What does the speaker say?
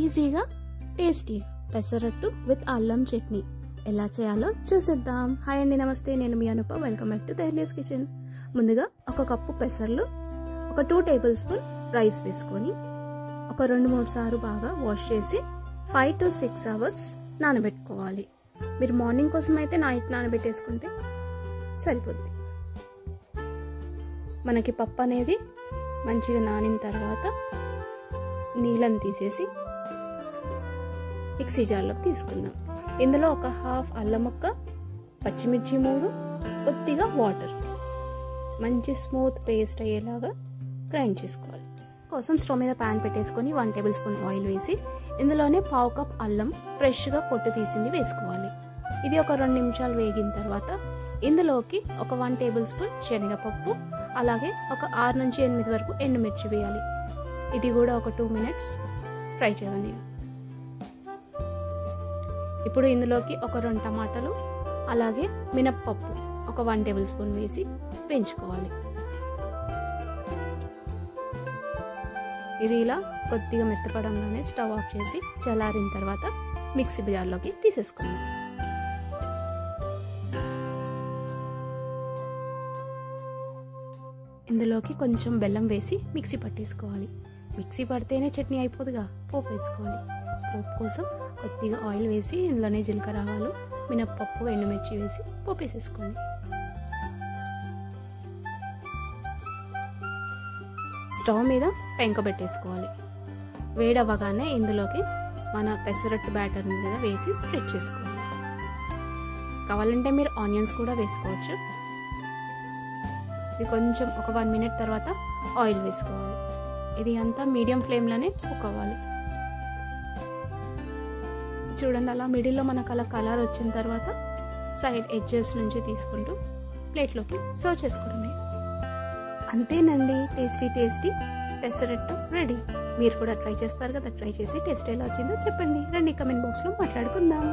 ఈజీగా tasty pesarattu with అల్లం చట్నీ ఎలా చేయాలో చూసేద్దాం. హాయ్ అండి, నమస్తే. నేను మీ అనుప. వెల్కమ్ బ్యాక్ టు తైర్లీస్ కిచెన్. ముందుగా ఒక కప్పు పెసర్లు, ఒక 2 టేబుల్ స్పూన్ రైస్ వేసుకొని ఒక 2-3 సార్లు బాగా వాష్ చేసి 5 to 6 అవర్స్ నానబెట్టుకోవాలి. మీరు మార్నింగ్ కోసం అయితే నైట్ నానబెట్టేసుకుంటే సరిపోద్ది. మనకి పప్పు అనేది మంచిగా నానిన తర్వాత నీళ్ళని తీసేసి మిక్సీ జార్లోకి తీసుకుందాం. ఇందులో ఒక హాఫ్ అల్లం ముక్క, పచ్చిమిర్చి 3, కొద్దిగా వాటర్, మంచి స్మూత్ పేస్ట్ అయ్యేలాగా గ్రైండ్ చేసుకోవాలి. కోసం స్టవ్ మీద ప్యాన్ పెట్టేసుకొని 1 టేబుల్ స్పూన్ ఆయిల్ వేసి ఇందులోనే 1/2 కప్ అల్లం ఫ్రెష్గా పొట్టు తీసింది వేసుకోవాలి. ఇది ఒక 2 నిమిషాలు వేగిన తర్వాత ఇందులోకి ఒక 1 టేబుల్ స్పూన్ శనగపప్పు, అలాగే ఒక 6 నుంచి 8 వరకు ఎండుమిర్చి వేయాలి. ఇది కూడా ఒక 2 మినిట్స్ ఫ్రై చేయాలి. ఇప్పుడు ఇందులోకి ఒక 2 టమాటాలు, అలాగే మినప్పప్పు ఒక 1 టేబుల్ స్పూన్ వేసి వేయించుకోవాలి. ఇది ఇలా కొద్దిగా మెత్తపడంగానే స్టవ్ ఆఫ్ చేసి చల్లారిన తర్వాత మిక్సీ జార్లోకి తీసేసుకుందాం. ఇందులోకి కొంచెం బెల్లం వేసి మిక్సీ పట్టేసుకోవాలి. మిక్సీ పడితేనే చట్నీ అయిపోదుగా. పోపు వేసుకోవాలి. పోపు కోసం కొద్దిగా ఆయిల్ వేసి ఇందులోనే జీలకర్ర, ఆవాలు, మినప్పప్పు, ఎండుమిర్చి వేసి పోపు వేసేసుకోండి. స్టవ్ మీద పెంక పెట్టేసుకోవాలి. వేడవ్వగానే ఇందులోకి మన పెసరట్టు బ్యాటర్ ఉంది కదా వేసి స్ప్రెడ్ చేసుకోవాలి. కావాలంటే మీరు ఆనియన్స్ కూడా వేసుకోవచ్చు. ఇది కొంచెం ఒక 1 మినిట్ తర్వాత ఆయిల్ వేసుకోవాలి. ఇది అంతా మీడియం ఫ్లేమ్లోనే కుక్ అవ్వాలి. చూడండి, అలా మిడిల్లో మనకు అలా కలర్ వచ్చిన తర్వాత సైడ్ ఎడ్జెస్ నుంచి తీసుకుంటూ ప్లేట్లోకి సర్వ్ చేసుకోవడమే. అంతేనండి, టేస్టీ టేస్టీ పెసరట్టు రెడీ. మీరు కూడా ట్రై చేస్తారు కదా. ట్రై చేసి టేస్ట్ ఎలా వచ్చిందో చెప్పండి. రండి, కమెంట్ బాక్స్లో మాట్లాడుకుందాం.